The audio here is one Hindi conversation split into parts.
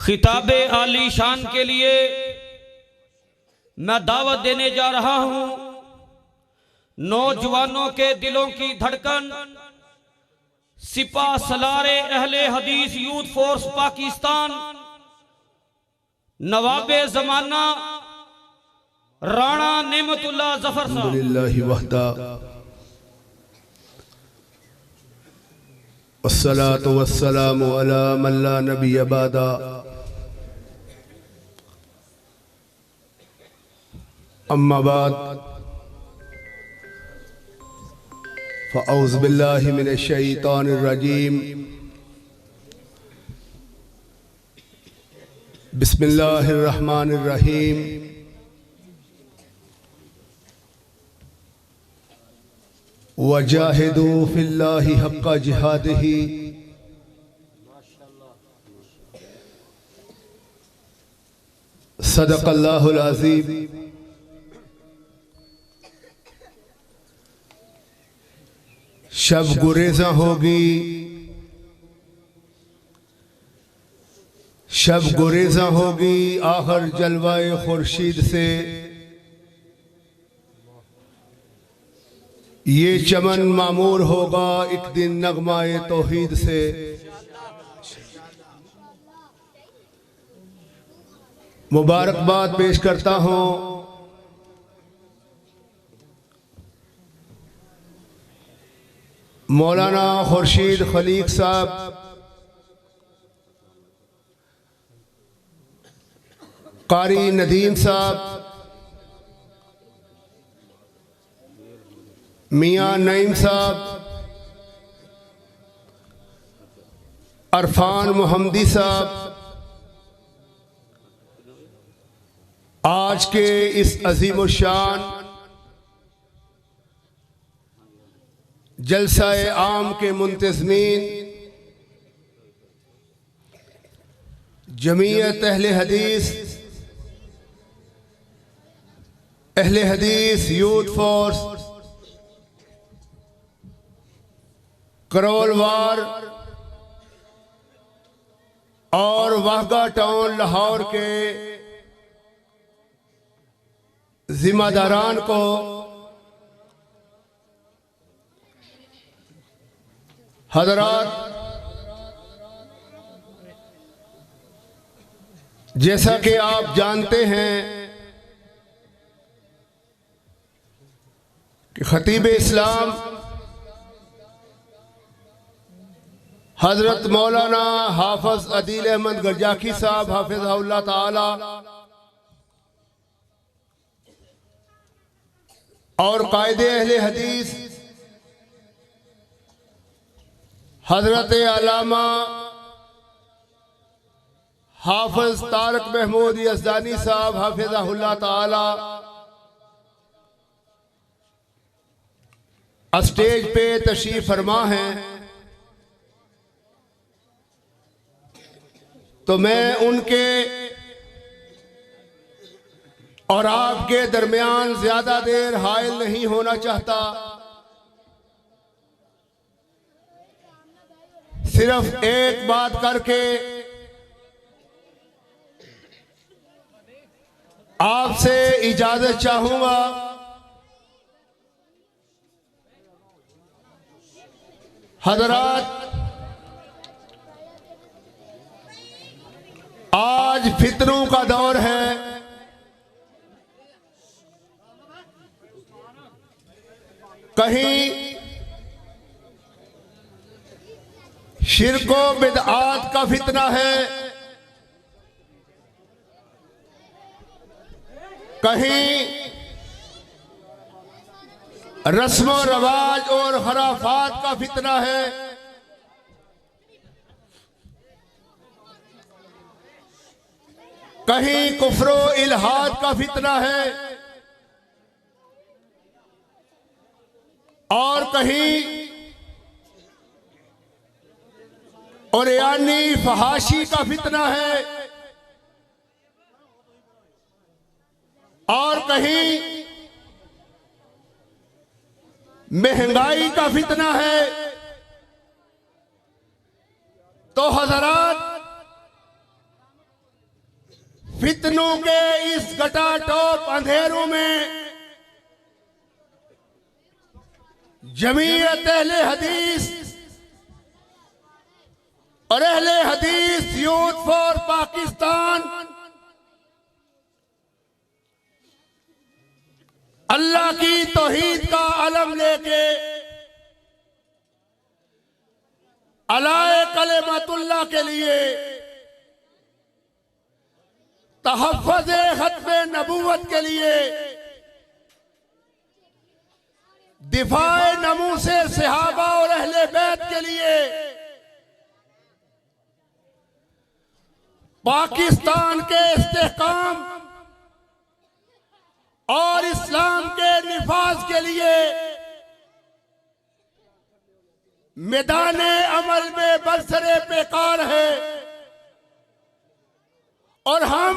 खिताबे आली शान के लिए मैं दावत देने जा रहा हूं। नौजवानों के दिलों की धड़कन, सिपा सलारे अहले हदीस यूथ फोर्स पाकिस्तान, नवाबे जमाना राणा नेमतुल्लाह जफर साहब। अस्सलातु वस्सलामु अला मन ला नबिय्य बअदा। अम्मा बाद फ़अऊज़ु बिल्लाहि मिनश शैतानिर रजीम। बिस्मिल्लाहिर रहमानिर रहीम। वजाहिदू फिल्लाहि हक्का जिहादिही सदक़ल्लाहुल अज़ीम। शब गुरेज़ा होगी, शब गुरेज़ा होगी आखिर जलवाए खुर्शीद से। ये चमन मामूर होगा एक दिन नगमाए तौहीद से। मुबारकबाद पेश करता हूँ मौलाना खुर्शीद खलीक साहब, कारी नदीम साहब, मियाँ नईम साहब, अरफान मोहम्मदी साहब, आज के इस अजीम शान जलसाए आम के मुंतज़मीन, जमीयत अहले हदीस यूथ फोर्स करोलवार और वाहगा टाउन लाहौर के जिम्मेदारान को, हज़रात, जैसा कि आप जानते हैं कि खतीब इस्लाम हजरत मौलाना हाफिज अदील अहमद गरजाकी साहब हाफिज़हुल्लाह ताला और कायदे अहले हदीस हजरत अल्लामा हाफिज तारक महमूद यज़दानी साहब हाफिज़हुल्लाह ताला स्टेज पे तशरीफ फरमा हैं, तो मैं उनके और आपके दरमियान ज्यादा देर हायल नहीं होना चाहता। सिर्फ एक बात करके आपसे इजाजत चाहूंगा। हजरात, आज फितरों का दौर है। कहीं शिर्को बिदआत का फितना है, कहीं रस्म रवाज और खराफात का फितना है, कहीं कुफ्रो इल्हाद का फितना है, और कहीं उर्यानी फहाशी का फितना है, और कहीं महंगाई का फितना है। तो हजरात, फितनों के इस घटाटोप अंधेरों में जमीयत अहले हदीस और अहले हदीस यूथ फॉर पाकिस्तान अल्लाह की तौहीद का अलम लेके अलाए कलेमतुल्लाह के लिए तहफ़्फ़ुज़ खत्म नबूवत के लिए दिफाए नमूसे सहाबा और अहले बैत के लिए पाकिस्तान के इस्तेहकाम और इस्लाम के निफाज के लिए मैदान अमल में बरसरे पेकार है और हम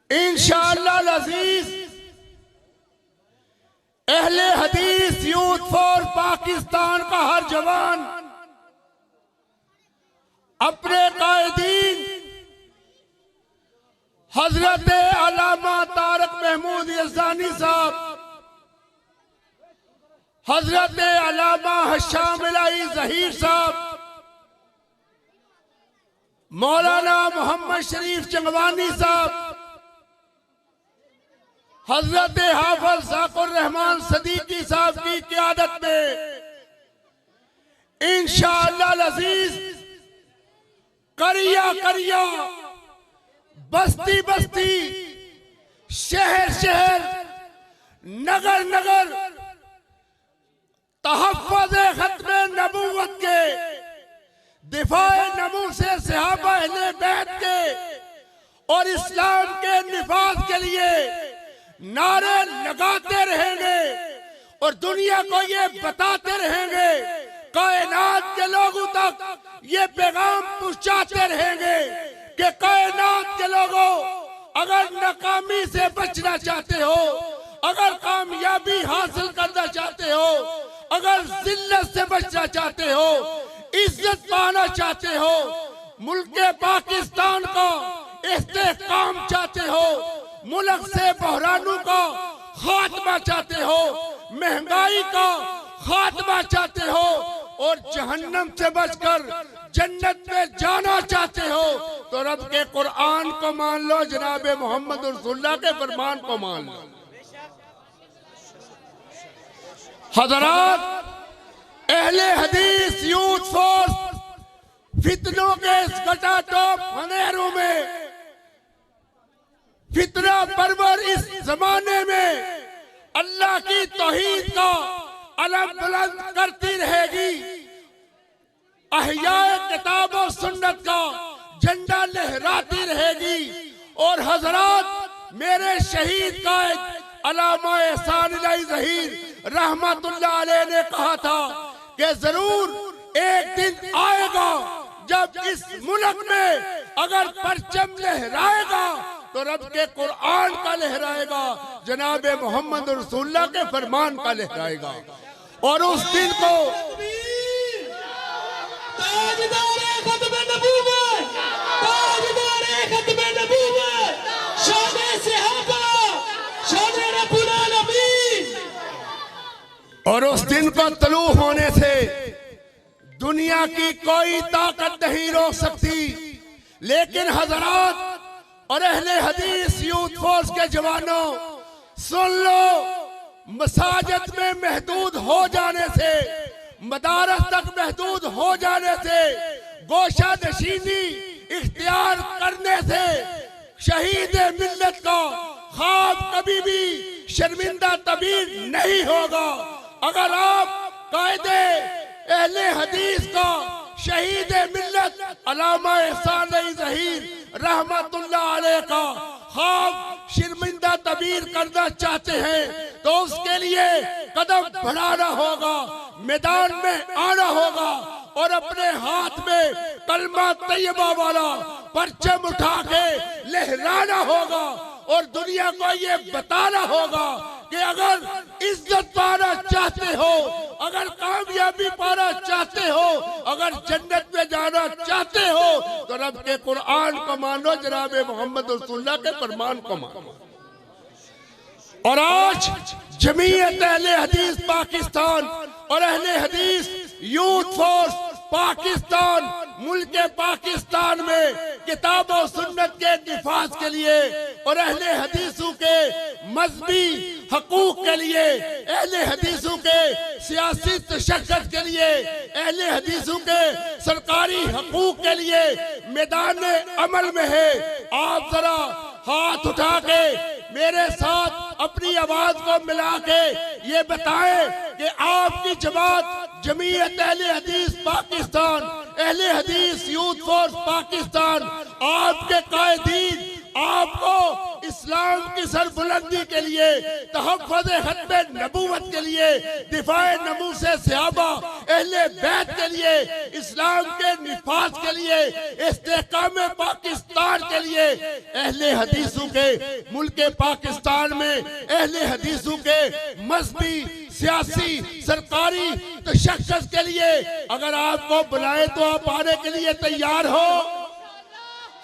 इंशाअल्लाह अज़ीज अहले हदीस यूथ फॉर पाकिस्तान का हर जवान अपने कायदीन हजरत अल्लामा तारक महमूद यज़दानी साहब, हजरत अल्लामा हशाम इलाही ज़हीर साहब, मौलाना मोहम्मद शरीफ चंगवानी साहब, हजरत हाफिज ज़ाकिर रहमान सदीकी साहब की क़यादत में इंशाअल्लाह अज़ीज करिया करिया, बस्ती बस्ती, शहर शहर, नगर नगर तहफ़्फ़ुज़ खत्म नबूवत के दिफाए नमूसे सहाबा अहले बैत के और इस्लाम के निफाज के लिए नारे लगाते रहेंगे और दुनिया को ये बताते रहेंगे, कायनात के लोगों तक ये पैगाम पहुंचाते रहेंगे कि कायनात के लोगों, अगर नाकामी से बचना चाहते हो, अगर कामयाबी हासिल करना चाहते हो, अगर जिल्लत से बचना चाहते हो, इज्जत पाना चाहते हो, मुल्क पाकिस्तान का इस्तेहकाम चाहते हो, मुल्क से बहरानों का खात्मा चाहते हो, महंगाई का खात्मा चाहते हो और जहन्नम से बचकर जन्नत में जाना चाहते हो तो रब के कुरान को मान लो, जनाब मोहम्मद रसूलुल्लाह के फरमान को मान लो। हज़रात, अहले हदीस यूथ फोर्स फितनों के इस घटाटोप अंधेरों में, फितना परवर इस जमाने में अल्लाह की तौहीद का अलम बुलंद करती रहेगी, अहयाए किताब और सुन्नत का झंडा लहराती रहेगी। और हजरात, मेरे शहीद कायद अल्लामा एहसान इलाही ज़हीर रहमतुल्लाह अलैह ने कहा था कि जरूर एक दिन आएगा जब इस मुल्क में अगर परचम लहराएगा तो रब के कुरान का लहराएगा, जनाब मोहम्मद रसूलुल्लाह के फरमान का लहराएगा। और उस दिन को और उस दिन को तलू होने से दुनिया की कोई ताकत नहीं रोक सकती। लेकिन हजरात और अहले हदीस यूथ फोर्स के जवानों, सुन लो, मसाजिद में महदूद हो जाने से, मदारस तक महदूद हो जाने से, गोशा नशीनी इख्तियार करने से शहीद मिल्लत का ख्वाब कभी भी शर्मिंदा तबीर नहीं होगा। अगर आप कायदे अहले हदीस का शहीद मिल्लत अल्लामा एहसान इलाही ज़हीर रहमतुल्लाह अलैह का ख्वाब शर्मिंदा तबीर करना चाहते हैं तो उसके लिए कदम बढ़ाना होगा, मैदान में आना होगा और अपने हाथ में कलमा तैयबा वाला परचम उठा के लहराना होगा और दुनिया को ये बताना होगा कि अगर इज्जत पाना चाहते हो, अगर कामयाबी पाना चाहते हो, अगर जन्नत में जाना चाहते हो तो रब के कुरान को मानो, जनाब मोहम्मद रसूलुल्लाह के फरमान को मानो। और आज जमीयत अहले हदीस पाकिस्तान और अहले हदीस यूथ फोर्स पाकिस्तान मुल्क पाकिस्तान में किताब और सुन्नत के निफाज के लिए और अहले हदीसों के मजहबी हकूक के लिए, अहले हदीसों के सियासी तशक्कुर के लिए, अहले हदीसों के सरकारी हकूक के लिए मैदान अमल में है। आप जरा हाथ उठा के मेरे साथ अपनी आवाज को मिला के ये बताएं कि आपकी जमात जमीयत अहले हदीस पाकिस्तान, अहले हदीस यूथ फोर्स पाकिस्तान, आपके कायदीन आपको इस्लाम की सरबुलंदी के लिए, तहफ़्फ़ुज़ खत्मे नबूवत के लिए, दिफाए नमूसे सहाबा अहले बैत के लिए, इस्लाम के निफाज के लिए, इस्तेहकाम पाकिस्तान के लिए, अहले हदीसों के मुल्क पाकिस्तान में अहले हदीसों के मजहबी सियासी सरकारी तशक्कुर के लिए अगर आपको बुलाए तो आप आने के लिए तैयार हो?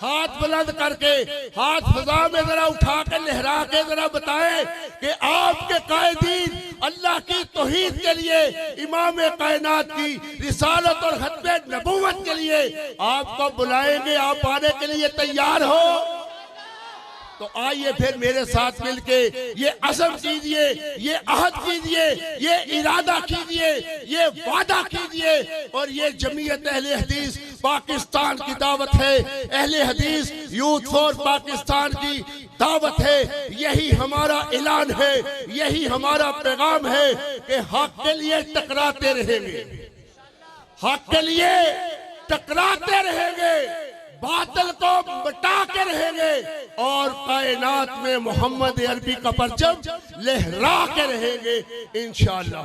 हाथ बुलंद करके, हाथ फजा में जरा उठा कर लहरा के जरा बताएं कि आपके कायदीन अल्लाह की तौहीद के लिए, इमाम कायनात की रिसालत और खत्मे नबूवत के लिए आपको बुलाएंगे, आप आने के लिए तैयार हो? तो आइए फिर मेरे साथ मिलके ये अज़म कीजिए, ये अहद कीजिए, ये इरादा कीजिए, ये वादा कीजिए। और ये जमीयत अहले हदीस पाकिस्तान की दावत है, अहले हदीस यूथ फोर्स पाकिस्तान की दावत है। यही हमारा ऐलान है, यही हमारा पैगाम है कि हक के लिए टकराते रहेंगे, हक के लिए टकराते रहेंगे, बातिल को मिटा के रहेंगे और कायनात में मोहम्मद अरबी का परचम लहरा के रहेंगे इंशाअल्लाह।